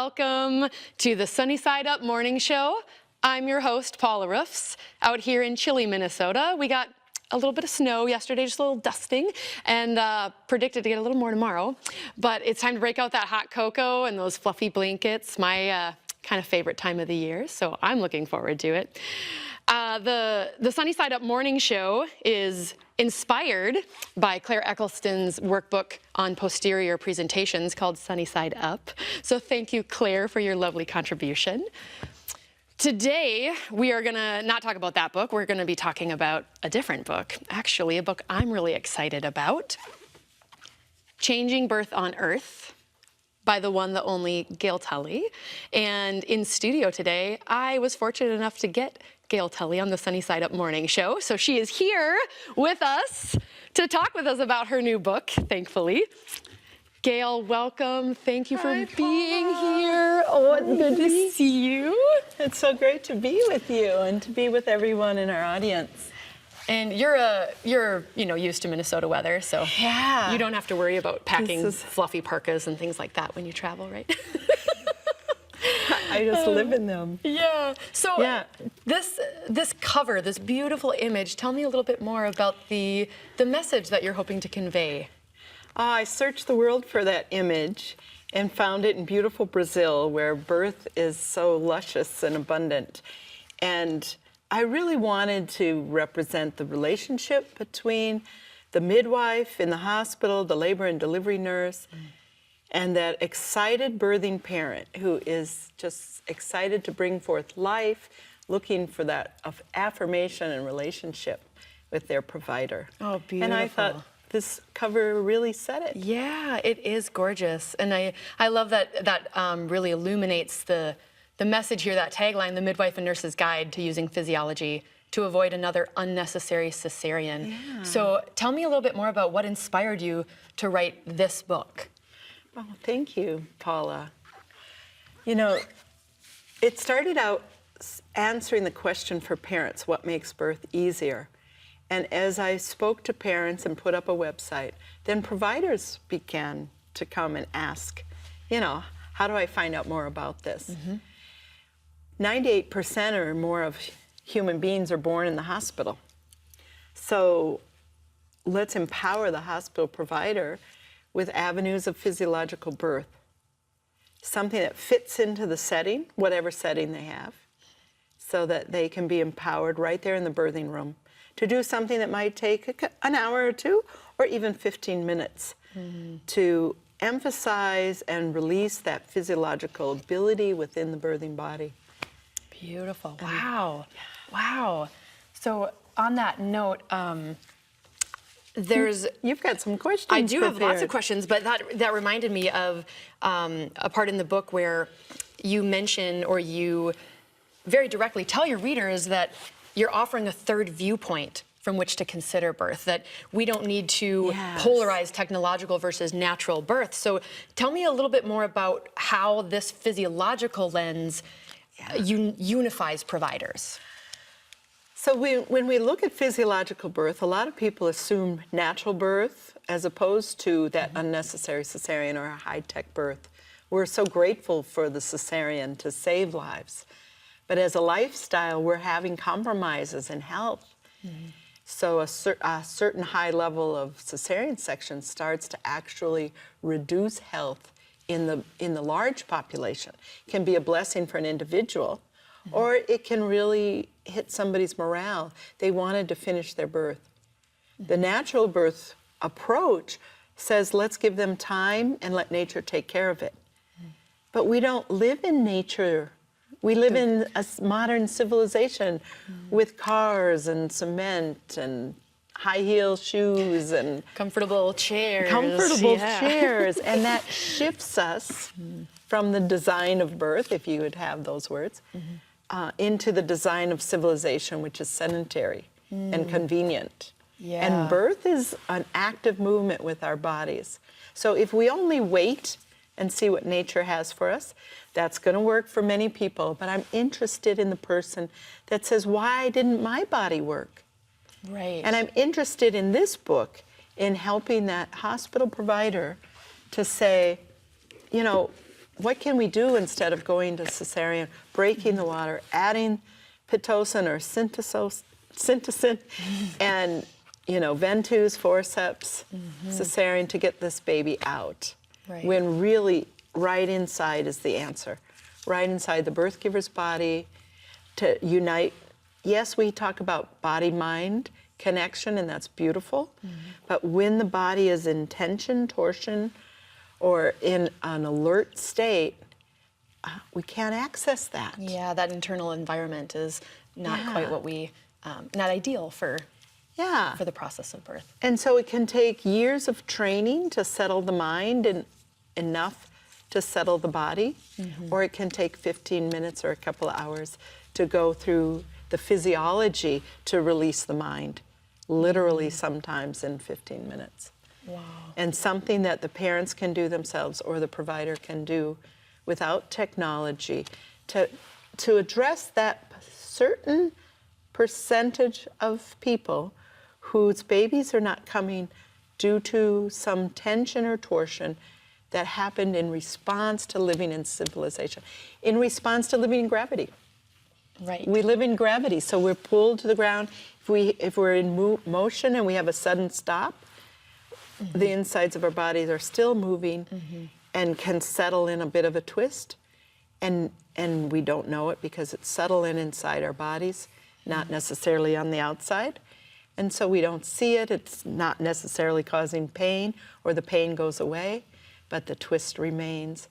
Welcome to the Sunny Side Up Morning Show. I'm your host, Paula Roufs, out here in chilly Minnesota. We got a little bit of snow yesterday, just a little dusting, and predicted to get a little more tomorrow. But it's time to break out that hot cocoa and those fluffy blankets, my kind of favorite time of the year, so I'm looking forward to it. The Sunny Side Up Morning Show is inspired by Claire Eccleston's workbook on posterior presentations called Sunny Side Up. So thank you, Claire, for your lovely contribution. Today, we are gonna not talk about that book. We're gonna be talking about a different book. Actually, a book I'm really excited about. Changing Birth on Earth by the one, the only Gail Tully. And in studio today, I was fortunate enough to get Gail Tully on the Sunny Side Up Morning Show. So she is here with us to talk with us about her new book, thankfully. Gail, welcome. Thank you for being here. Oh, it's good to see you. It's so great to be with you and to be with everyone in our audience. And you're used to Minnesota weather, so yeah, you don't have to worry about packing fluffy parkas and things like that when you travel, right? I just live in them. Yeah. So yeah. This cover, this beautiful image, tell me a little bit more about the message that you're hoping to convey. I searched the world for that image and found it in beautiful Brazil, where birth is so luscious and abundant. And I really wanted to represent the relationship between the midwife in the hospital, the labor and delivery nurse, and that excited birthing parent who is just excited to bring forth life, looking for that affirmation and relationship with their provider. Oh, beautiful. And I thought this cover really said it. Yeah, it is gorgeous. And I love that really illuminates the message here, that tagline, the Midwife and Nurse's Guide to Using Physiology to Avoid Another Unnecessary Cesarean. Yeah. So tell me a little bit more about what inspired you to write this book. Oh, thank you, Paula. You know, it started out answering the question for parents, what makes birth easier? And as I spoke to parents and put up a website, then providers began to come and ask, how do I find out more about this? 98% or more of human beings are born in the hospital. So let's empower the hospital provider with avenues of physiological birth, something that fits into the setting, whatever setting they have, so that they can be empowered right there in the birthing room to do something that might take an hour or two or even 15 minutes to emphasize and release that physiological ability within the birthing body. Beautiful. Wow. Wow. So on that note, You've got some questions. I do have lots of questions, but that reminded me of a part in the book where you mention, or you very directly tell your readers that you're offering a third viewpoint from which to consider birth, that we don't need to polarize technological versus natural birth. So tell me a little bit more about how this physiological lens unifies providers. So when we look at physiological birth, a lot of people assume natural birth as opposed to that unnecessary cesarean or a high-tech birth. We're so grateful for the cesarean to save lives. But as a lifestyle, we're having compromises in health. So a certain high level of cesarean section starts to actually reduce health in the large population. It can be a blessing for an individual, or it can really hit somebody's morale. They wanted to finish their birth. The natural birth approach says, let's give them time and let nature take care of it. But we don't live in nature. We live in a modern civilization with cars and cement and high heel shoes and comfortable chairs. Chairs, and that shifts us from the design of birth, if you would have those words, into the design of civilization, which is sedentary and convenient. Yeah. And birth is an active movement with our bodies. So if we only wait and see what nature has for us, that's going to work for many people. But I'm interested in the person that says, why didn't my body work? Right. And I'm interested in this book in helping that hospital provider to say, what can we do instead of going to cesarean, breaking the water, adding Pitocin or Syntocin, and ventus, forceps, cesarean to get this baby out. Right. When really right inside is the answer. Right inside the birth giver's body to unite. Yes, we talk about body-mind connection, and that's beautiful. But when the body is in tension, torsion, or in an alert state, we can't access that. Yeah, that internal environment is not quite what we, not ideal for the process of birth. And so it can take years of training to settle the mind and enough to settle the body, or it can take 15 minutes or a couple of hours to go through the physiology to release the mind, literally sometimes in 15 minutes. Wow. And something that the parents can do themselves or the provider can do without technology to address that certain percentage of people whose babies are not coming due to some tension or torsion that happened in response to living in civilization, in response to living in gravity. Right. We live in gravity, so we're pulled to the ground. If we're in motion and we have a sudden stop, the insides of our bodies are still moving and can settle in a bit of a twist, and we don't know it because it's settled inside our bodies, not necessarily on the outside. And so we don't see it. It's not necessarily causing pain, or the pain goes away, but the twist remains.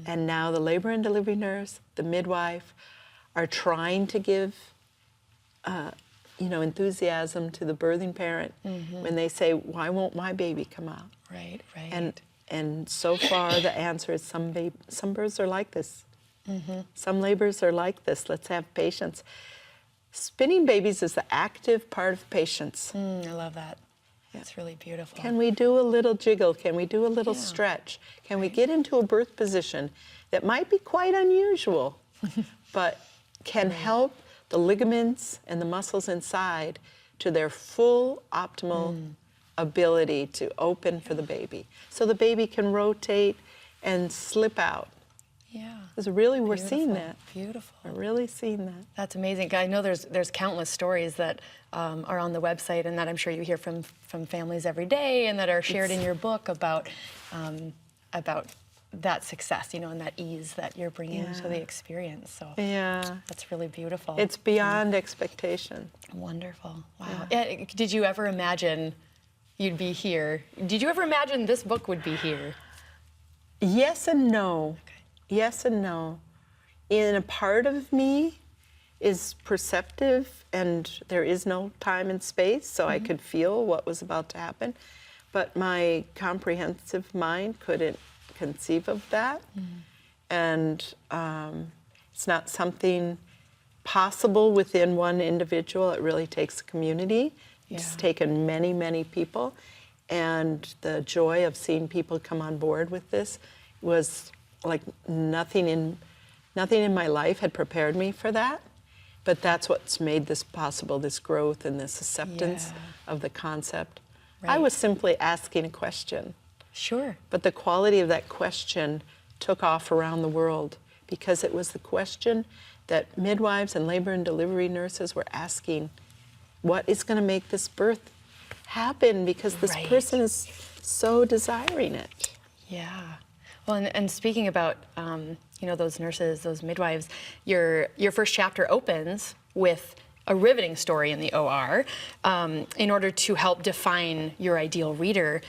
And now the labor and delivery nurse, the midwife, are trying to give enthusiasm to the birthing parent when they say, why won't my baby come out? Right, right. And so far the answer is some births are like this. Some labors are like this. Let's have patience. Spinning babies is the active part of patience. I love that. It's really beautiful. Can we do a little jiggle? Can we do a little stretch? Can we get into a birth position that might be quite unusual, but can help the ligaments and the muscles inside to their full optimal ability to open for the baby, so the baby can rotate and slip out. Yeah. Because really we're seeing that. Beautiful. We're really seeing that. That's amazing. I know there's countless stories that are on the website and that I'm sure you hear from families every day and that are shared in your book about that success, and that ease that you're bringing to the experience. So that's really beautiful. It's beyond expectation. Wonderful. Wow. Yeah. Did you ever imagine you'd be here? Did you ever imagine this book would be here? Yes and no. Okay. Yes and no. In a part of me is perceptive, and there is no time and space, so I could feel what was about to happen. But my comprehensive mind couldn't conceive of that. And it's not something possible within one individual. It really takes a community. It's taken many, many people. And the joy of seeing people come on board with this was like nothing in my life had prepared me for that. But that's what's made this possible, this growth and this acceptance of the concept. Right. I was simply asking a question. Sure. But the quality of that question took off around the world because it was the question that midwives and labor and delivery nurses were asking, what is going to make this birth happen, because this person is so desiring it. Yeah. Well, and speaking about, those nurses, those midwives, your first chapter opens with a riveting story in the OR in order to help define your ideal reader.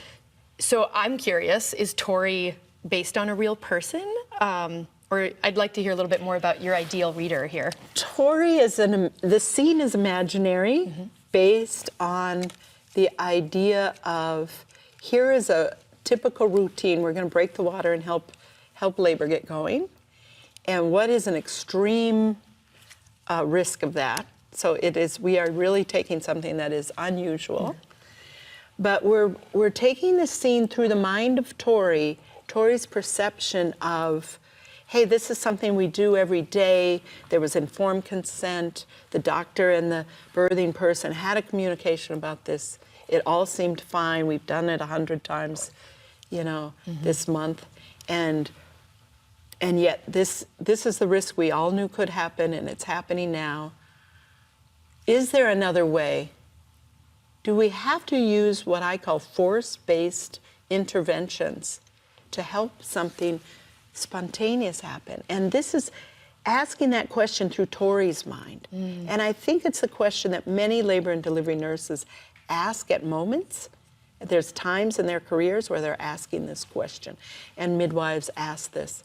So I'm curious, is Tori based on a real person? Or I'd like to hear a little bit more about your ideal reader here. Tori the scene is imaginary, based on the idea of, here is a typical routine. We're going to break the water and help labor get going. And what is an extreme risk of that? So we are really taking something that is unusual. But we're taking the scene through the mind of Tori's perception of, hey, this is something we do every day. There was informed consent. The doctor and the birthing person had a communication about this. It all seemed fine. We've done it 100 times, this month. And And yet this is the risk we all knew could happen, and it's happening now. Is there another way? Do we have to use what I call force-based interventions to help something spontaneous happen? And this is asking that question through Tori's mind. And I think it's a question that many labor and delivery nurses ask at moments. There's times in their careers where they're asking this question, and midwives ask this.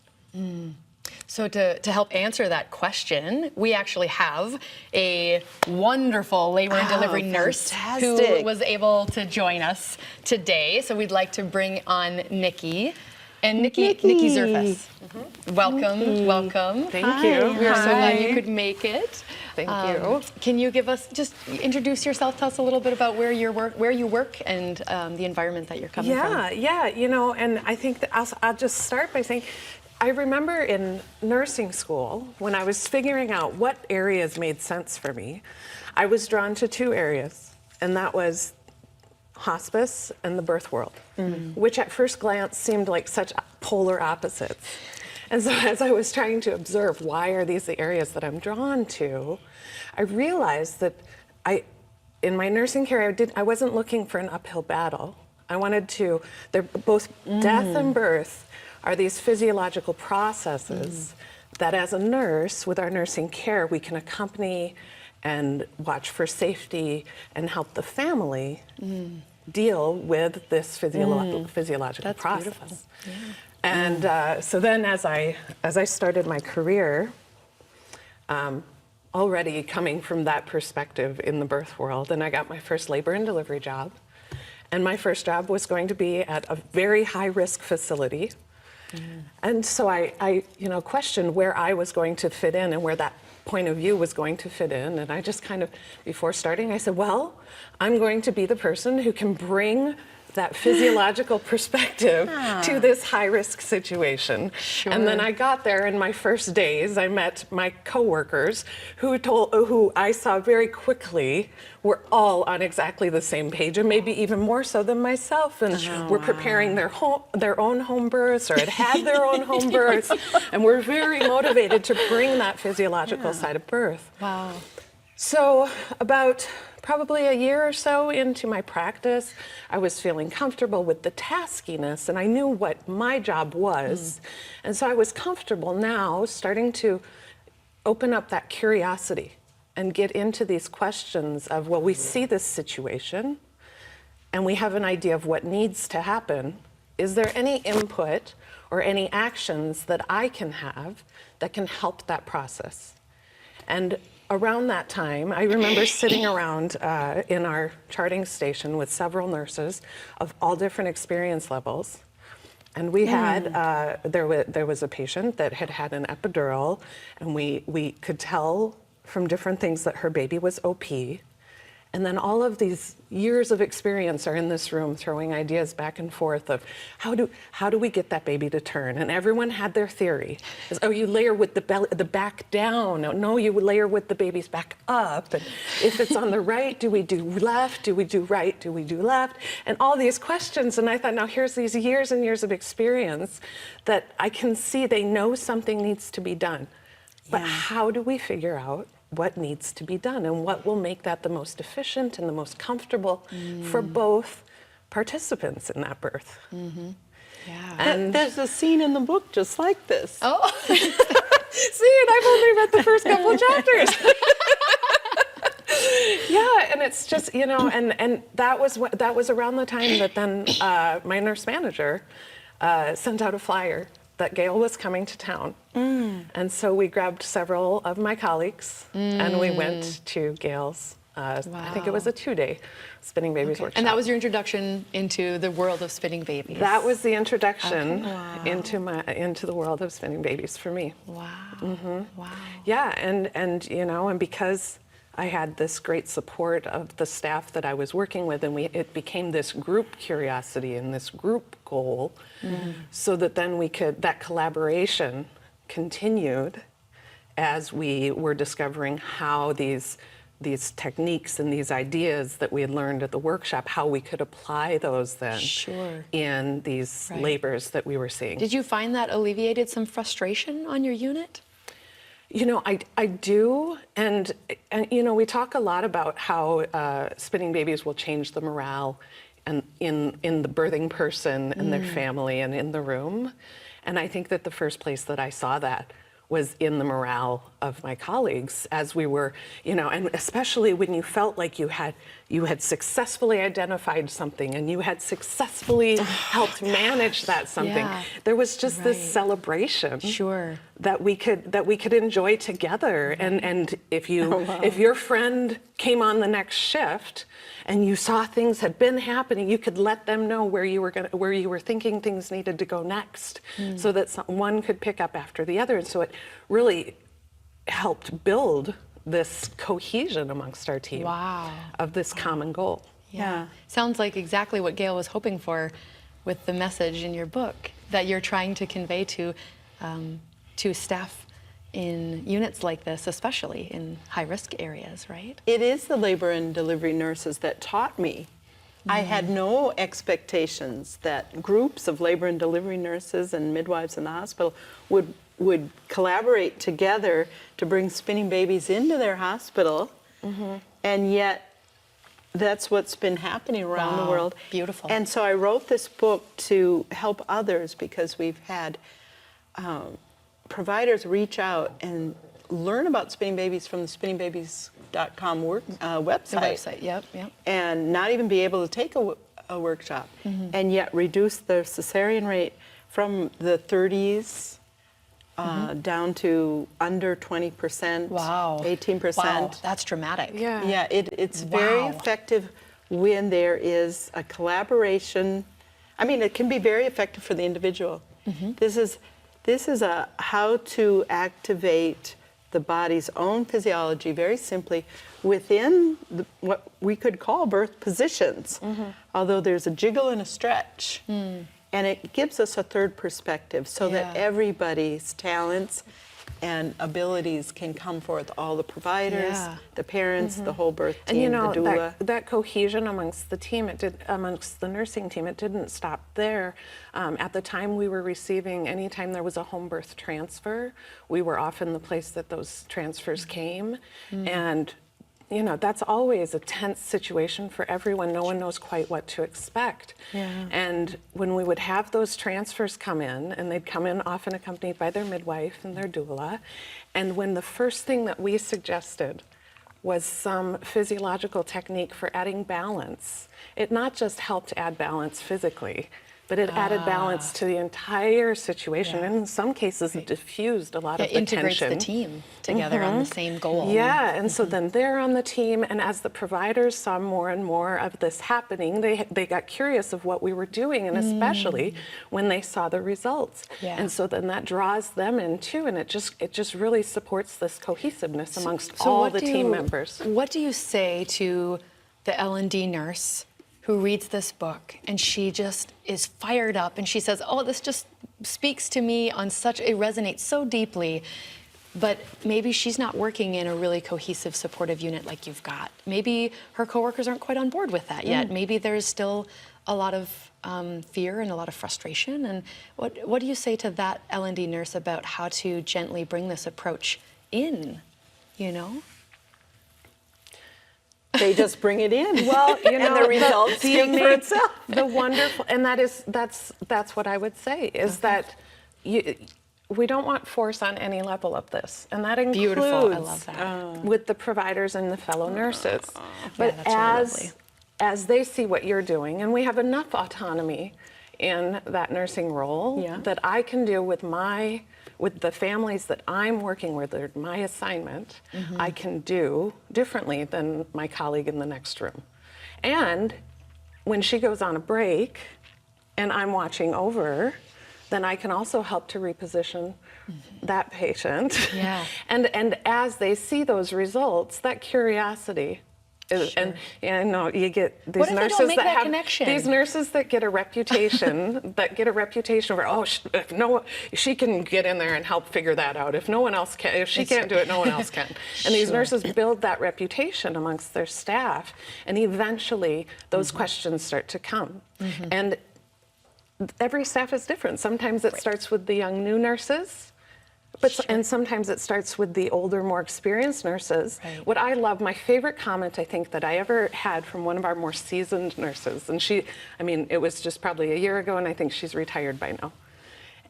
So to help answer that question, we actually have a wonderful labor and delivery nurse who was able to join us today. So we'd like to bring on Nikki. And Nikki Zerfas. Welcome, welcome. Thank you. We are so glad you could make it. Thank you. Can you just introduce yourself? Tell us a little bit about where you work, and the environment that you're coming from. Yeah, and I think that I'll just start by saying, I remember in nursing school, when I was figuring out what areas made sense for me, I was drawn to two areas, and that was hospice and the birth world, which at first glance seemed like such polar opposites. And so as I was trying to observe why are these the areas that I'm drawn to, I realized that in my nursing care, I wasn't looking for an uphill battle. I wanted to, they're both death and birth are these physiological processes that as a nurse, with our nursing care, we can accompany and watch for safety and help the family deal with this physiological process. Beautiful. Yeah. And so then as I started my career, already coming from that perspective in the birth world, and I got my first labor and delivery job. And my first job was going to be at a very high-risk facility. And so I questioned where I was going to fit in and where that point of view was going to fit in. And I just kind of, before starting, I said, well, I'm going to be the person who can bring that physiological perspective to this high-risk situation. Sure. And then I got there in my first days, I met my coworkers who I saw very quickly were all on exactly the same page, and maybe even more so than myself, and were preparing their own home births or had their own home births, and were very motivated to bring that physiological side of birth. Wow. So about probably a year or so into my practice, I was feeling comfortable with the taskiness, and I knew what my job was. And so I was comfortable now starting to open up that curiosity and get into these questions of, well, we see this situation and we have an idea of what needs to happen. Is there any input or any actions that I can have that can help that process? And around that time, I remember sitting around in our charting station with several nurses of all different experience levels. And we had, there was a patient that had had an epidural, and we could tell from different things that her baby was OP. And then all of these years of experience are in this room throwing ideas back and forth of how do we get that baby to turn? And everyone had their theory. Is, oh, you layer with the back down. No, you layer with the baby's back up. And if it's on the right, do we do left? Do we do right? Do we do left? And all these questions. And I thought, now here's these years and years of experience that I can see they know something needs to be done. But how do we figure out what needs to be done and what will make that the most efficient and the most comfortable for both participants in that birth? Yeah. And There's a scene in the book just like this. Oh. see, and I've only read the first couple of chapters. Yeah, and it's just, and that was around the time that then my nurse manager sent out a flyer that Gail was coming to town. And so we grabbed several of my colleagues and we went to Gail's, I think it was a 2-day Spinning Babies workshop. And that was your introduction into the world of spinning babies. That was the introduction into the world of spinning babies for me. Wow. Wow. Yeah, and because I had this great support of the staff that I was working with, and it became this group curiosity and this group goal, so that then that collaboration continued as we were discovering how these these techniques and these ideas that we had learned at the workshop, how we could apply those then Sure. in these labors that we were seeing. Did you find that alleviated some frustration on your unit? You know, I do, and you know, we talk a lot about how spinning babies will change the morale and in the birthing person and their family and in the room. And I think that the first place that I saw that was in the morale of my colleagues as we were, you know, and especially when you felt like you had successfully identified something and you had successfully helped manage that something. Yeah. There was just this celebration Sure. that we could enjoy together. And if if your friend came on the next shift and you saw things had been happening, you could let them know where you were thinking things needed to go next, so that one could pick up after the other. And so it really helped build this cohesion amongst our team. Wow. Of this common goal. Yeah. Sounds like exactly what Gail was hoping for with the message in your book that you're trying to convey to staff in units like this, especially in high-risk areas, right? It is the labor and delivery nurses that taught me. I had no expectations that groups of labor and delivery nurses and midwives in the hospital would collaborate together to bring spinning babies into their hospital, and yet that's what's been happening around the world. Beautiful. And so I wrote this book to help others, because we've had providers reach out and learn about spinning babies from the spinningbabies.com website. The website, yep. And not even be able to take a workshop, and yet reduce their cesarean rate from the 30s down to under 20%, Wow. 18%. Wow, that's dramatic. Yeah. Yeah, it's very Wow. effective when there is a collaboration. I mean, it can be very effective for the individual. This is a how to activate the body's own physiology very simply within what we could call birth positions, although there's a jiggle and a stretch. And it gives us a third perspective so that everybody's talents and abilities can come forth, all the providers, the parents, the whole birth team, And you know, the doula. that cohesion amongst the team, amongst the nursing team, it didn't stop there. At the time we were receiving, anytime there was a home birth transfer, we were often the place that those transfers came. And you know, that's always a tense situation for everyone. No one knows quite what to expect. And when we would have those transfers come in, and they'd come in often accompanied by their midwife and their doula, and when the first thing that we suggested was some physiological technique for adding balance, it not just helped add balance physically, but it added balance to the entire situation, and in some cases it diffused a lot of the integrates tension. the team together on the same goal. Yeah, and so then they're on the team, and as the providers saw more and more of this happening, they got curious of what we were doing, and especially when they saw the results. And so then that draws them in too, and it just really supports this cohesiveness amongst all the team members. What do you say to the L&D nurse who reads this book and she just is fired up and she says, oh, this just speaks to me on such, it resonates so deeply, but maybe she's not working in a really cohesive, supportive unit like you've got. Maybe her coworkers aren't quite on board with that yet. Maybe there's still a lot of fear and a lot of frustration. And what do you say to that L&D nurse about how to gently bring this approach in, you know? They just bring it in. Well, you know, and the results speak for itself. The wonderful, and that's what I would say is that we don't want force on any level of this, and that includes Beautiful. I love that. with the providers and the fellow nurses. But that's really lovely. as they see what you're doing, and we have enough autonomy in that nursing role that I can do with the families that I'm working with, or my assignment, I can do differently than my colleague in the next room. And when she goes on a break and I'm watching over, then I can also help to reposition that patient. Yeah. And as they see those results, that curiosity And you know, you get these What if they nurses don't make that that have connection? these nurses that get a reputation for, oh, if she can get in there and help figure that out. If no one else can, if she can't do it, no one else can. And these nurses build that reputation amongst their staff, and eventually those questions start to come. And every staff is different. Sometimes it starts with the young new nurses, and sometimes it starts with the older, more experienced nurses. What I love, my favorite comment I think that I ever had from one of our more seasoned nurses, and it was just probably a year ago, and I think she's retired by now.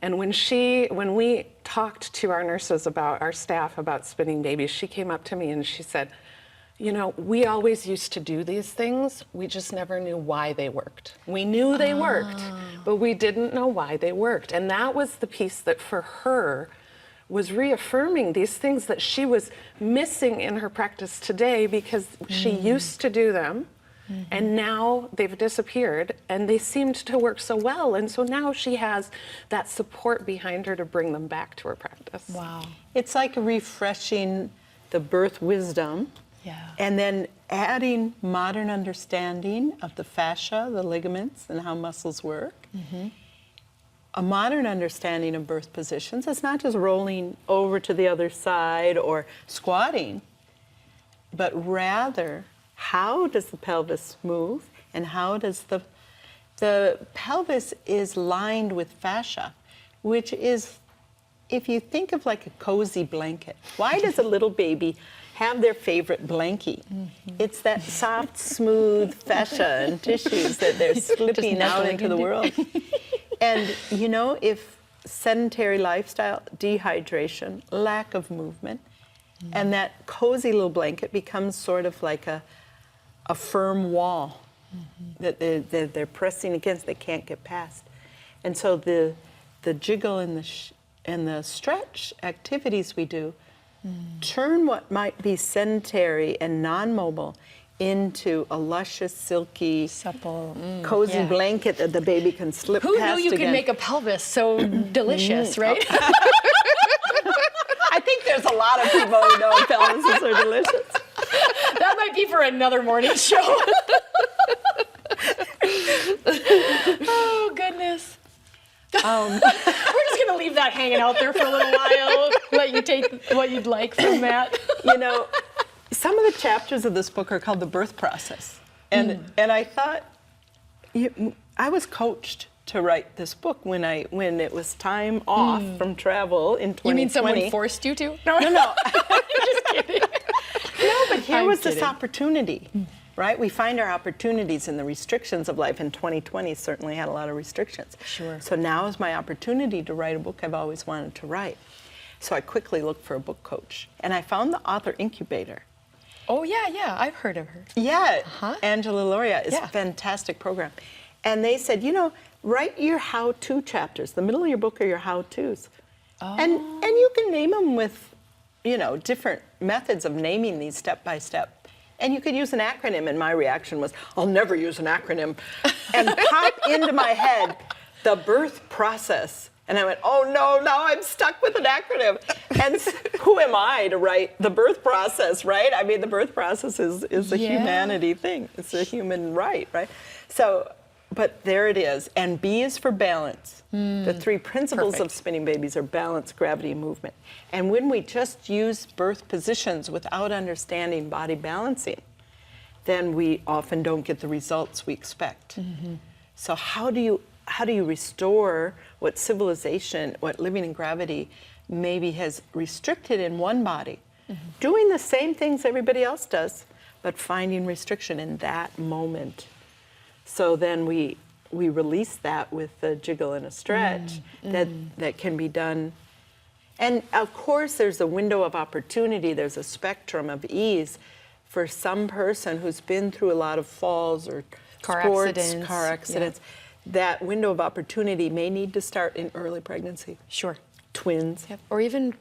And when we talked to our nurses about, our staff about spinning babies, she came up to me and she said, you know, we always used to do these things, we just never knew why they worked. We knew they worked, but we didn't know why they worked. And that was the piece that for her was reaffirming these things that she was missing in her practice today because she used to do them, and now they've disappeared, and they seemed to work so well. And so now she has that support behind her to bring them back to her practice. Wow. It's like refreshing the birth wisdom. And then adding modern understanding of the fascia, the ligaments, and how muscles work. A modern understanding of birth positions. It's not just rolling over to the other side or squatting, but rather how does the pelvis move and how does the pelvis is lined with fascia, which is, if you think of like a cozy blanket. Why does a little baby have their favorite blankie? It's that soft, smooth fascia and tissues that they're slipping out into the world. And you know, if sedentary lifestyle, dehydration, lack of movement, and that cozy little blanket becomes sort of like a firm wall that they're pressing against, they can't get past. And so the jiggle and the stretch activities we do turn what might be sedentary and non-mobile into a luscious, silky, supple, cozy blanket that the baby can slip Who past knew you again. could make a pelvis so delicious, right? I think there's a lot of people who know pelvises are delicious. That might be for another morning show. Oh, goodness. We're just going to leave that hanging out there for a little while, let you take what you'd like from that. You know, some of the chapters of this book are called the birth process. And I thought, I was coached to write this book when it was time off from travel in 2020. You mean someone forced you to? No. I'm just kidding. No, but here I'm was kidding. this opportunity, right? We find our opportunities in the restrictions of life, and 2020 certainly had a lot of restrictions. Sure. So now is my opportunity to write a book I've always wanted to write. So I quickly looked for a book coach, and I found the Author Incubator. Oh, yeah, I've heard of her. Yeah, Angela Loria is Yeah. a fantastic program. And they said, you know, write your how-to chapters. The middle of your book are your how-tos. And you can name them with, you know, different methods of naming these step by step. And you could use an acronym, and my reaction was, I'll never use an acronym. And pop into my head, the birth process. And I went, oh no, now I'm stuck with an acronym. And who am I to write the birth process, right? I mean, the birth process is a humanity thing. It's a human right? So, but there it is. And B is for balance. The three principles of spinning babies are balance, gravity, and movement. And when we just use birth positions without understanding body balancing, then we often don't get the results we expect. So how do you restore what civilization, what living in gravity maybe has restricted in one body, doing the same things everybody else does, but finding restriction in that moment. So then we release that with a jiggle and a stretch that can be done. And of course, there's a window of opportunity, there's a spectrum of ease for some person who's been through a lot of falls or car accidents. That window of opportunity may need to start in early pregnancy. Sure. Twins. Yep. Or even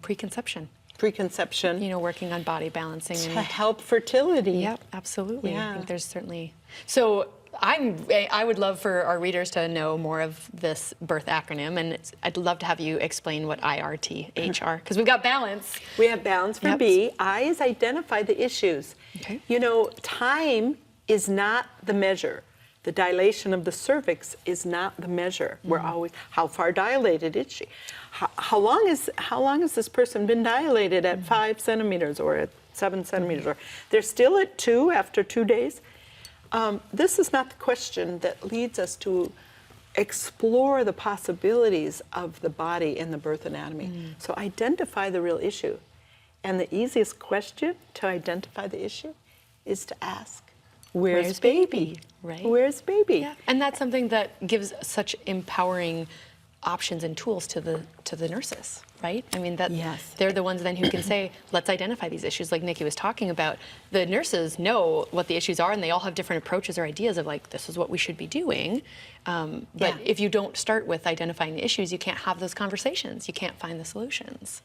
preconception. Preconception. You know, working on body balancing. To help fertility. Yep, absolutely. Yeah. I think there's certainly... So I would love for our readers to know more of this birth acronym, and I'd love to have you explain what IRTH are, because we've got balance. We have balance for Yep. B. I is identify the issues. Okay. You know, time is not the measure. The dilation of the cervix is not the measure. We're always, how far dilated is she? How long has this person been dilated at 5 centimeters or at 7 centimeters? Or they're still at 2 after 2 days? This is not the question that leads us to explore the possibilities of the body in the birth anatomy. So identify the real issue. And the easiest question to identify the issue is to ask, where's baby? Right. Where's baby? Yeah. And that's something that gives such empowering options and tools to the nurses, right? I mean, that Yes. they're the ones then who can say, let's identify these issues, like Nikki was talking about. The nurses know what the issues are, and they all have different approaches or ideas of like, this is what we should be doing. But Yeah. if you don't start with identifying the issues, you can't have those conversations. You can't find the solutions.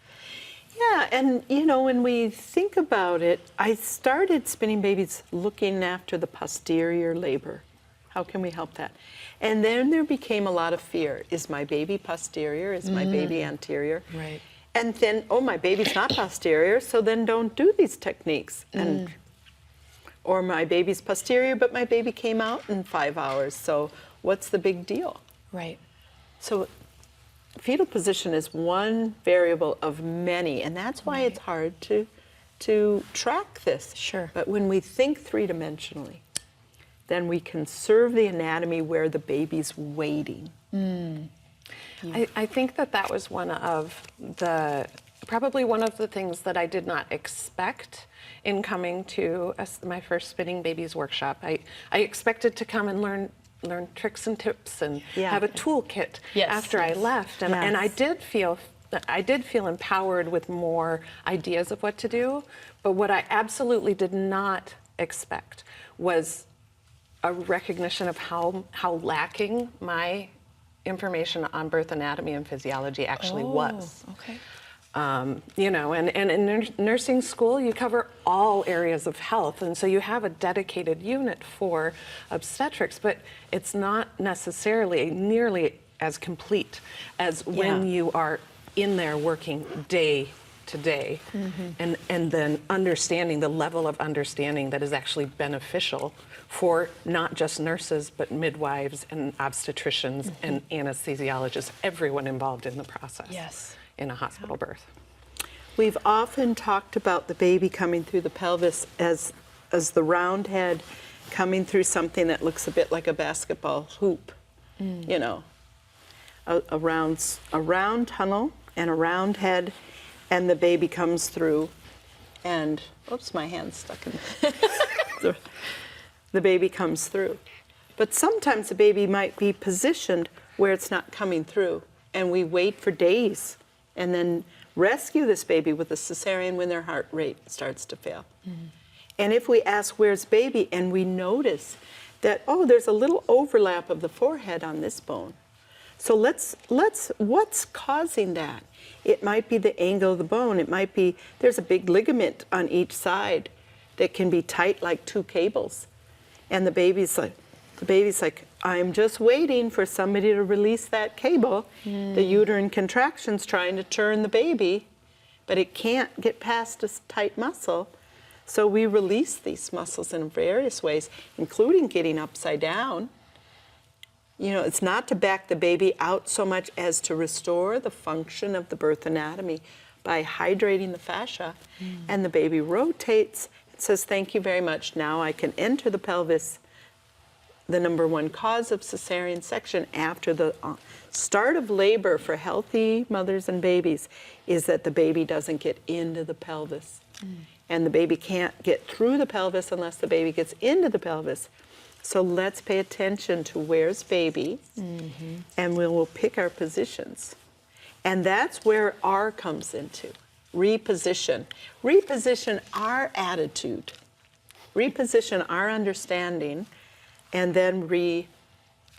Yeah, and you know, when we think about it, I started spinning babies looking after the posterior labor. How can we help that? And then there became a lot of fear. Is my baby posterior? Is my baby anterior? Right. And then, oh, my baby's not posterior, so then don't do these techniques. And or my baby's posterior, but my baby came out in 5 hours, so what's the big deal? Right. So fetal position is one variable of many, and that's why it's hard to track this. Sure. But when we think three-dimensionally, then we can serve the anatomy where the baby's waiting. I think that was probably one of the things that I did not expect in coming to my first Spinning Babies workshop. I expected to come and learn tricks and tips and have a toolkit after I left, and I did feel empowered with more ideas of what to do. But what I absolutely did not expect was a recognition of how lacking my information on birth anatomy and physiology actually was. Okay. You know, and in nursing school, you cover all areas of health, and so you have a dedicated unit for obstetrics, but it's not necessarily nearly as complete as when you are in there working day to day, and then understanding the level of understanding that is actually beneficial for not just nurses, but midwives and obstetricians and anesthesiologists, everyone involved in the process in a hospital birth. We've often talked about the baby coming through the pelvis as the round head coming through something that looks a bit like a basketball hoop, you know, a round tunnel and a round head, and the baby comes through, and oops, my hand's stuck in the baby comes through. But sometimes the baby might be positioned where it's not coming through, and we wait for days and then rescue this baby with a cesarean when their heart rate starts to fail. And if we ask, where's baby, and we notice that, oh, there's a little overlap of the forehead on this bone. So what's causing that? It might be the angle of the bone. It might be, there's a big ligament on each side that can be tight like 2 cables. And the baby's like, I'm just waiting for somebody to release that cable. The uterine contraction's trying to turn the baby, but it can't get past a tight muscle. So we release these muscles in various ways, including getting upside down. You know, it's not to back the baby out so much as to restore the function of the birth anatomy by hydrating the fascia. And the baby rotates. It says, thank you very much. Now I can enter the pelvis. The #1 cause of cesarean section after the start of labor for healthy mothers and babies is that the baby doesn't get into the pelvis. And the baby can't get through the pelvis unless the baby gets into the pelvis. So let's pay attention to where's baby, and we will pick our positions. And that's where R comes into. Reposition. Reposition our attitude. Reposition our understanding, and then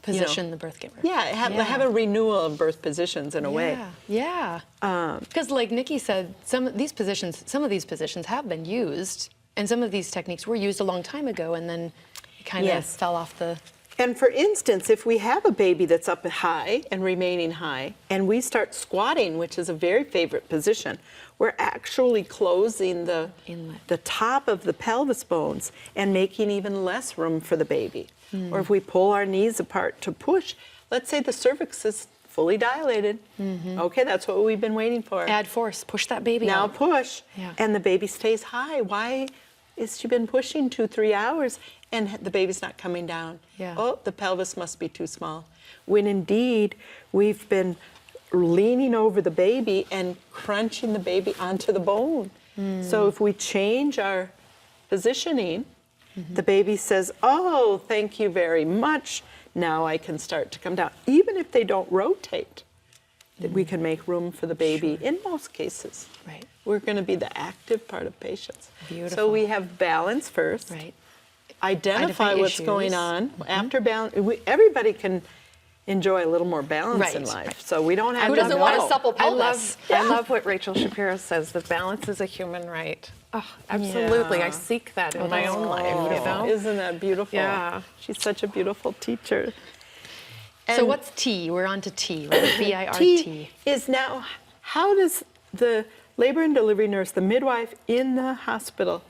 Position the birth giver. Yeah, have a renewal of birth positions in a way. Yeah. Because like Nikki said, some of these positions have been used, and some of these techniques were used a long time ago, and then it kind of fell off the And for instance, if we have a baby that's up high and remaining high, and we start squatting, which is a very favorite position, we're actually closing the top of the pelvis bones and making even less room for the baby. Or if we pull our knees apart to push, let's say the cervix is fully dilated. Okay, that's what we've been waiting for. Add force, push that baby Now out. push, Yeah. and the baby stays high. Why is she been pushing 2-3 hours and the baby's not coming down? Yeah. Oh, the pelvis must be too small. When indeed we've been leaning over the baby and crunching the baby onto the bone. So if we change our positioning, the baby says, oh, thank you very much. Now I can start to come down. Even if they don't rotate, that we can make room for the baby in most cases. Right. We're going to be the active part of patients. Beautiful. So we have balance first. Right. Identify what's issues. going on. After balance, everybody can enjoy a little more balance in Right, life. right. So we don't have Who to doesn't want a know. supple pelvis? I love what Rachel Shapiro says, that balance is a human right. Oh, absolutely. Yeah. I seek that in my own life, you know? Isn't that beautiful? Yeah. She's such a beautiful teacher. So what's T? We're on to T, right? BIRT. T is now, how does the labor and delivery nurse, the midwife in the hospital,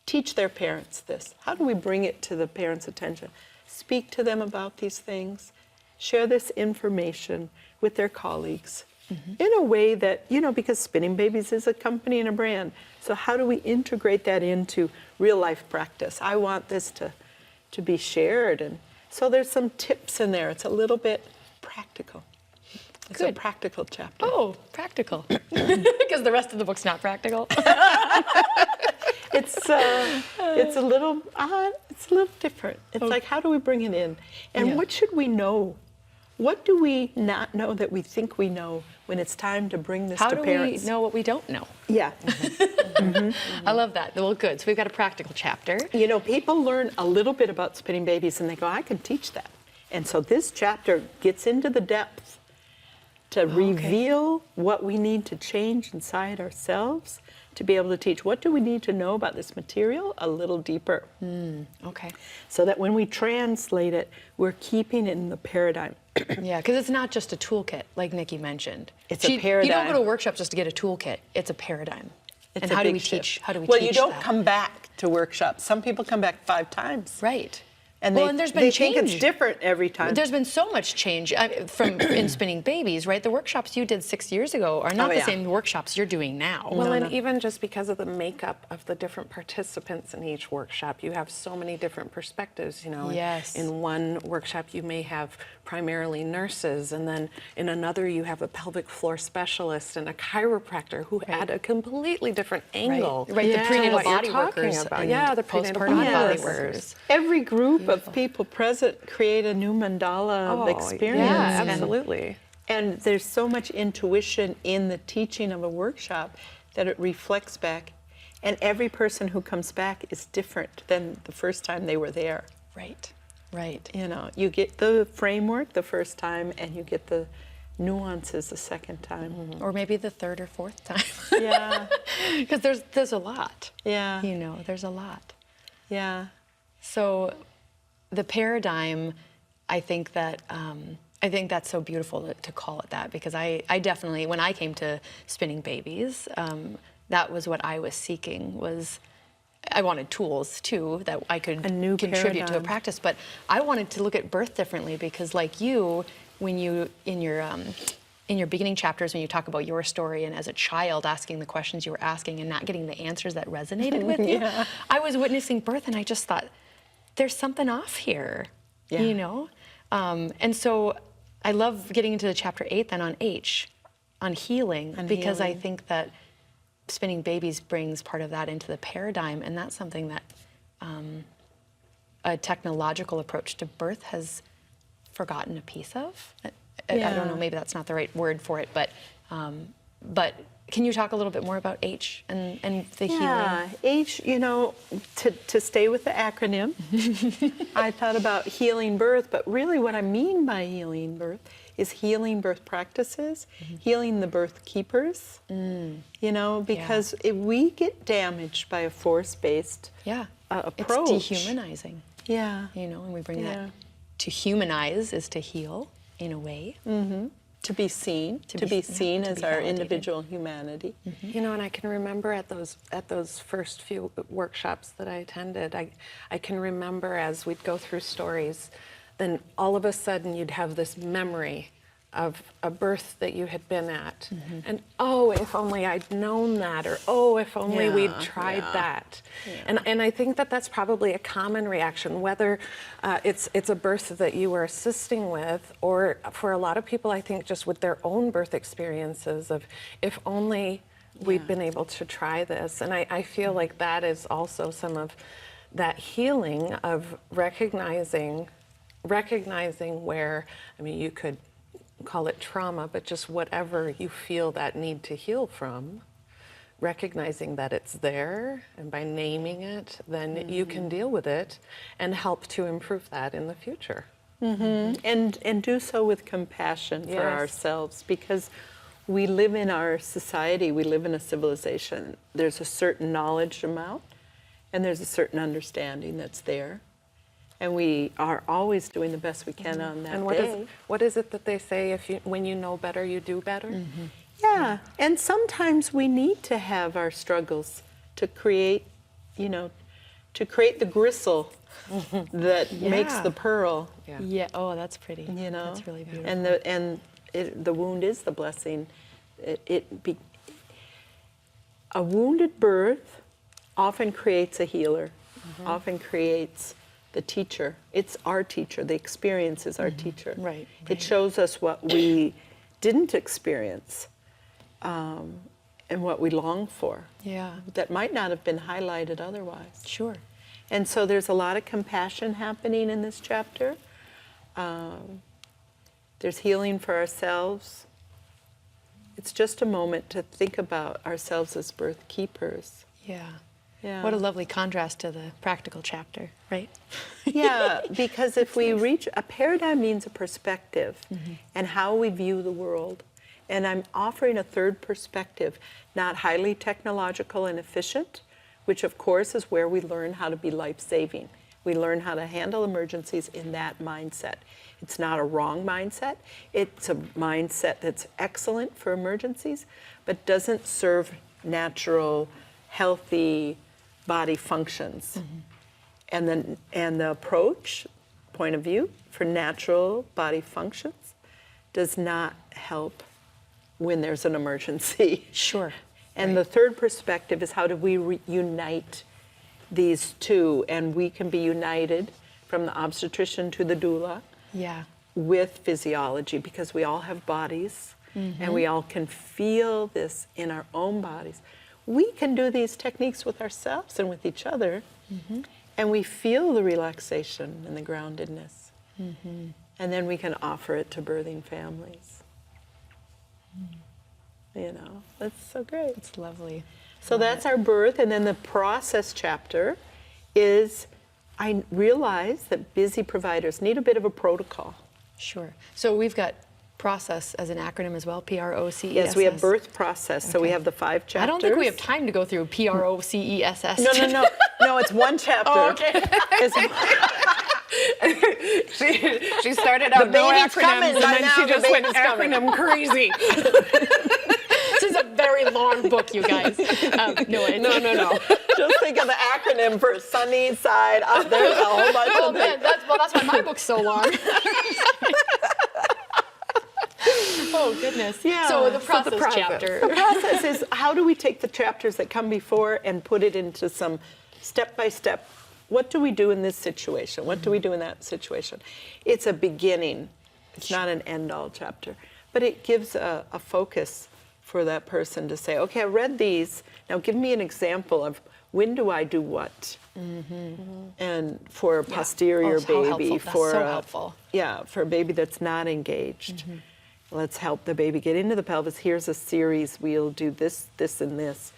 teach their parents this? How do we bring it to the parents' attention? Speak to them about these things, share this information with their colleagues in a way that, you know, because Spinning Babies is a company and a brand. So how do we integrate that into real life practice? I want this to be shared. And so there's some tips in there. It's a little bit practical. It's a Good. practical chapter. Oh, practical. Because the rest of the book's not practical. It's a little odd. It's a little different. It's like, how do we bring it in? And Yeah. what should we know? What do we not know that we think we know when it's time to bring this How to do parents? we know what we don't know? Yeah. I love that. Well, good. So we've got a practical chapter. You know, people learn a little bit about spinning babies and they go, I can teach that. And so this chapter gets into the depth to reveal what we need to change inside ourselves to be able to teach. What do we need to know about this material a little deeper? Okay. So that when we translate it, we're keeping it in the paradigm. Yeah, because it's not just a toolkit, like Nikki mentioned. It's a You don't paradigm. go to a workshop just to get a toolkit. It's a paradigm. It's and a how do big we shift. teach? How do we well, teach you don't that? come back to workshops. Some people come back 5 times. Right. And well, they, and there's been they change. think it's different every time. There's been so much change from in Spinning Babies, right? The workshops you did 6 years ago are not Oh, the yeah. same workshops you're doing now. Well, and even just because of the makeup of the different participants in each workshop, you have so many different perspectives, you know. Yes. In one workshop, you may have primarily nurses, and then in another, you have a pelvic floor specialist and a chiropractor who add a completely different angle. Right, the to prenatal what you're body talking workers about. and Yeah, the prenatal postpartum body body workers. workers. Every group of people present create a new mandala of experience. Yeah, And- absolutely. And there's so much intuition in the teaching of a workshop that it reflects back. And every person who comes back is different than the first time they were there. Right, right. You know, you get the framework the first time and you get the nuances the second time. Or maybe the third or fourth time. Yeah, Because there's a lot. yeah, You know, there's a lot. yeah. So the paradigm, I think that's so beautiful to call it that, because I definitely, when I came to Spinning Babies, that was what I was seeking. Was I wanted tools too that I could A new contribute to a paradigm. practice, but I wanted to look at birth differently, because like you, when you in your beginning chapters, when you talk about your story and as a child asking the questions you were asking and not getting the answers that resonated with you, I was witnessing birth and I just thought, there's something off here, Yeah. you know? And so I love getting into the chapter 8 then on H, on healing, because I think that Spinning Babies brings part of that into the paradigm, and that's something that a technological approach to birth has forgotten a piece of. I don't know, maybe that's not the right word for it, but can you talk a little bit more about H and the Yeah, healing? H, you know, to stay with the acronym, I thought about healing birth, but really what I mean by healing birth is healing birth practices, healing the birth keepers, you know, because if we get damaged by a force-based Yeah, approach. it's dehumanizing, Yeah. you know, and we bring Yeah. that to humanize is to heal in a way. To be seen, to be seen to as be our validated. individual humanity. You know, and I can remember at those first few workshops that I attended, I can remember as we'd go through stories, then all of a sudden you'd have this memory of a birth that you had been at, and oh, if only I'd known that, or oh, if only we'd tried that. And I think that that's probably a common reaction, whether it's a birth that you were assisting with, or for a lot of people, I think just with their own birth experiences of, if only we'd been able to try this. And I feel like that is also some of that healing of recognizing where, I mean, you could call it trauma, but just whatever you feel that need to heal from, recognizing that it's there, and by naming it, then you can deal with it and help to improve that in the future. And do so with compassion for Yes. ourselves, because we live in our society, we live in a civilization. There's a certain knowledge amount, and there's a certain understanding that's there. And we are always doing the best we can on that And day. what is it that they say, when you know better, you do better? Yeah, and sometimes we need to have our struggles to create, the gristle that makes the pearl. Yeah. Oh, that's pretty. That's really beautiful. And the wound is the blessing. A wounded birth often creates a healer, often creates the teacher. It's our teacher. The experience is our teacher. Right. It shows us what we didn't experience and what we long for. Yeah. That might not have been highlighted otherwise. Sure. And so there's a lot of compassion happening in this chapter. There's healing for ourselves. It's just a moment to think about ourselves as birth keepers. Yeah. Yeah. What a lovely contrast to the practical chapter, right? Yeah, because if we reach, a paradigm means a perspective and how we view the world. And I'm offering a third perspective, not highly technological and efficient, which of course is where we learn how to be life-saving. We learn how to handle emergencies in that mindset. It's not a wrong mindset. It's a mindset that's excellent for emergencies, but doesn't serve natural, healthy body functions. And the approach, point of view, for natural body functions does not help when there's an emergency. Sure. And the third perspective is, how do we unite these two? And we can be united from the obstetrician to the doula Yeah. with physiology, because we all have bodies and we all can feel this in our own bodies. We can do these techniques with ourselves and with each other, and we feel the relaxation and the groundedness. And then we can offer it to birthing families. That's so great. It's lovely. So that's our birth, and then the process chapter is, I realize that busy providers need a bit of a protocol. Sure. So we've got process as an acronym as well, PROCESS. Yes, we have birth process, so we have the 5 chapters. I don't think we have time to go through PROCESS. No. No, it's one chapter. Oh, okay. She started out no baby's acronyms, coming and by then now, she the just went baby's coming. acronym crazy. This is a very long book, you guys. No. Just think of the acronym for sunny side up. There's a whole bunch Oh of man, things. that's why my book's so long. Oh goodness. Yeah. So the So process the process. chapter. The process is, how do we take the chapters that come before and put it into some step-by-step, what do we do in this situation? What do we do in that situation? It's a beginning. It's not an end-all chapter. But it gives a focus for that person to say, okay, I read these. Now give me an example of when do I do what? And for a posterior Oh, it's how baby, helpful. That's for so a, helpful. yeah, for a baby that's not engaged. Let's help the baby get into the pelvis. Here's a series. We'll do this, this, and this.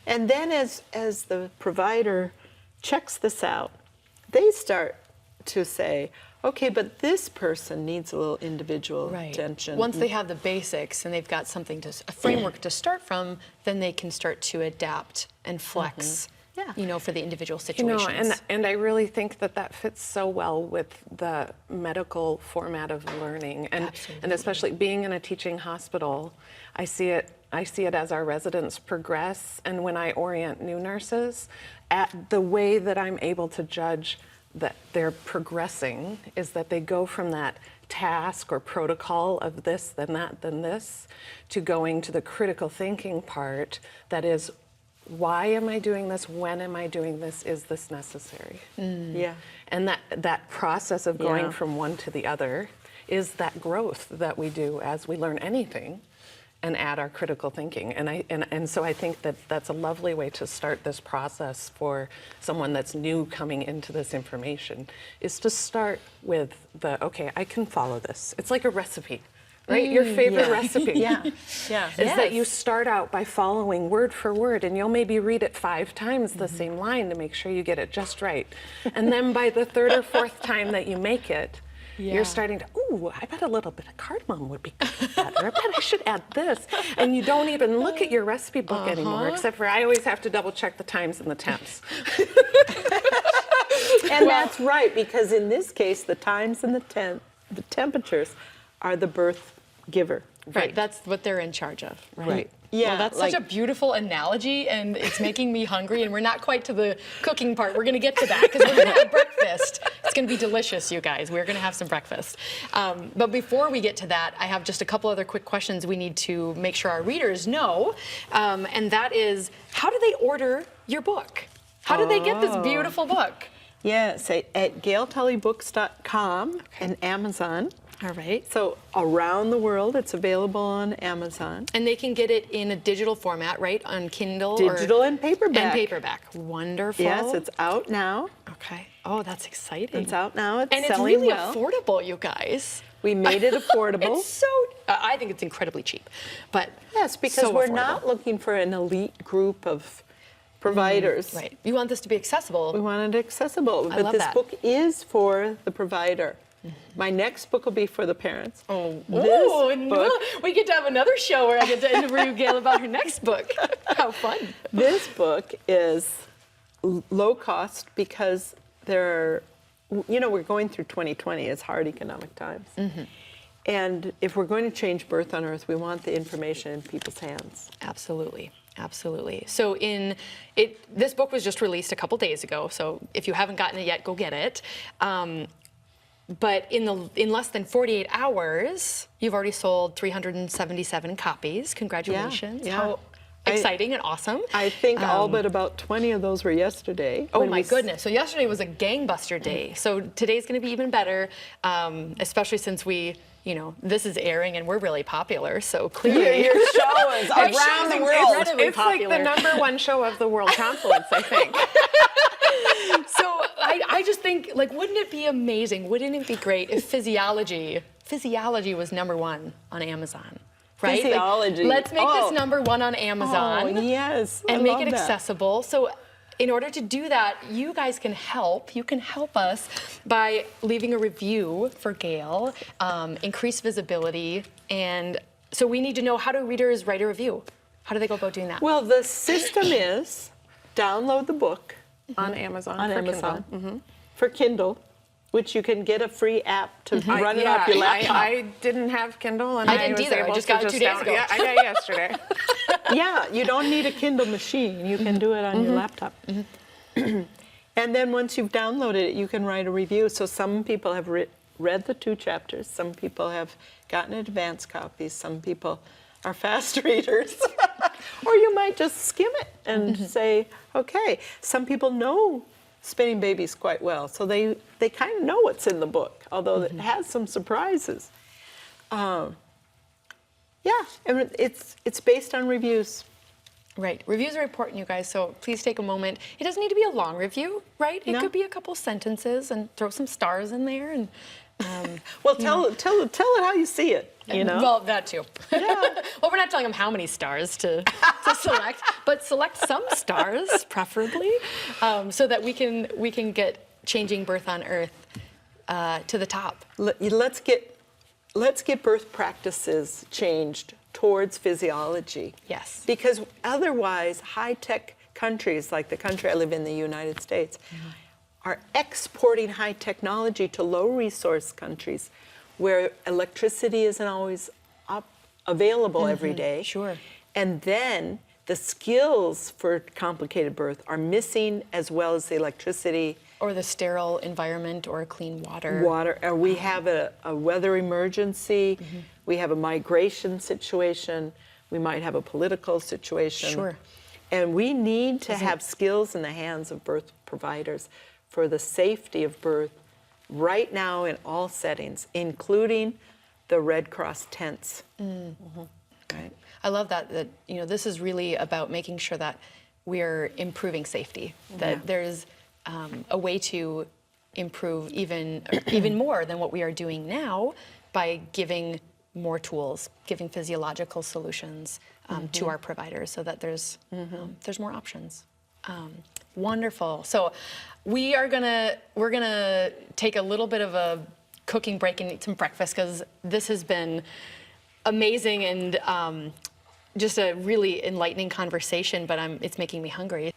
And then as the provider checks this out, they start to say, okay, but this person needs a little individual attention. Once they have the basics and they've got something a framework to start from, then they can start to adapt and flex for the individual You situations. know, and I really think that fits so well with the medical format of learning, and especially being in a teaching hospital, I see it as our residents progress, and when I orient new nurses, at the way that I'm able to judge that they're progressing is that they go from that task or protocol of this, then that, then this, to going to the critical thinking part that is, why am I doing this? When am I doing this? Is this necessary? Yeah. And that process of going from one to the other is that growth that we do as we learn anything and add our critical thinking. And so I think that's a lovely way to start this process for someone that's new coming into this information, is to start with okay, I can follow this. It's like a recipe. Right? Your favorite recipe is that you start out by following word for word, and you'll maybe read it 5 times the same line to make sure you get it just right. And then by the 3rd or 4th time that you make it, you're starting to, I bet a little bit of cardamom would be better. I bet I should add this. And you don't even look at your recipe book anymore, except for I always have to double check the times and the temps. And that's right, because in this case, the times and the temperatures are the birth giver. Right, that's what they're in charge of. Right. Yeah, well, that's such a beautiful analogy, and it's making me hungry, and we're not quite to the cooking part. We're going to get to that, because we're going to have breakfast. It's going to be delicious, you guys. We're going to have some breakfast. But before we get to that, I have just a couple other quick questions we need to make sure our readers know, and that is, how do they order your book? How do they get this beautiful book? Yes, at gailtullybooks.com and Amazon. All right. So around the world, it's available on Amazon. And they can get it in a digital format, right? On Kindle? Digital and paperback. And paperback. Wonderful. Yes, it's out now. Okay. Oh, that's exciting. It's out now. It's and it's selling really well. affordable, you guys. We made it affordable. It's so, I think it's incredibly cheap. But yes, because so we're affordable. not looking for an elite group of providers. Right. You want this to be accessible. We want it accessible. I But love this that. book is for the provider. My next book will be for the parents. Oh, This book, we get to have another show where I get to interview Gail about her next book. How fun. this book is low cost because we're going through 2020. It's hard economic times. And if we're going to change birth on earth, we want the information in people's hands. Absolutely. Absolutely. So this book was just released a couple days ago. So if you haven't gotten it yet, go get it. But in less than 48 hours, you've already sold 377 copies. Congratulations. Yeah. How exciting and awesome. I think all but about 20 of those were yesterday. Oh my goodness. So yesterday was a gangbuster day. So today's going to be even better, especially since this is airing and we're really popular. So clearly. Your show is around the world. It's like the #1 show of the World Conference, I think. So I just think, wouldn't it be amazing? Wouldn't it be great if physiology was #1 on Amazon? Right? Physiology. Let's make this #1 on Amazon. Oh, yes. And I make love it that. accessible. So in order to do that, you guys can help. You can help us by leaving a review for Gail, increase visibility. And so we need to know, how do readers write a review? How do they go about doing that? Well, the system is download the book On Amazon. on for Amazon Kindle. for Kindle, which you can get a free app to run it off your laptop. I didn't have Kindle, and I I didn't was either. I able just to got it 2 days ago. Yeah, I got it yesterday. Yeah, you don't need a Kindle machine. You can do it on your laptop. And then once you've downloaded it, you can write a review. So some people have read the 2 chapters. Some people have gotten advanced copies. Some people are fast readers. Or you might just skim it and say, okay. Some people know spinning babies quite well, so they kind of know what's in the book, although it has some surprises. Yeah, and it's based on reviews. Right. Reviews are important, you guys, so please take a moment. It doesn't need to be a long review, right? It No. could be a couple sentences and throw some stars in there. And Well, tell it how you see it, Well, that too. Well, we're not telling them how many stars to select, but select some stars, preferably, so that we can get changing birth on earth to the top. Let's get birth practices changed towards physiology. Yes. Because otherwise, high-tech countries, like the country I live in, the United States, are exporting high technology to low-resource countries where electricity isn't always available every day. Sure. And then the skills for complicated birth are missing, as well as the electricity. Or the sterile environment or clean water. Or we have a weather emergency, we have a migration situation, we might have a political situation. Sure. And we need to have skills in the hands of birth providers for the safety of birth right now in all settings, including the Red Cross tents. Right? I love that this is really about making sure that we're improving safety, that there's a way to improve even more than what we are doing now by giving more tools, giving physiological solutions to our providers, so that there's more options. Wonderful. So we're gonna take a little bit of a cooking break and eat some breakfast, because this has been amazing and just a really enlightening conversation. But it's making me hungry.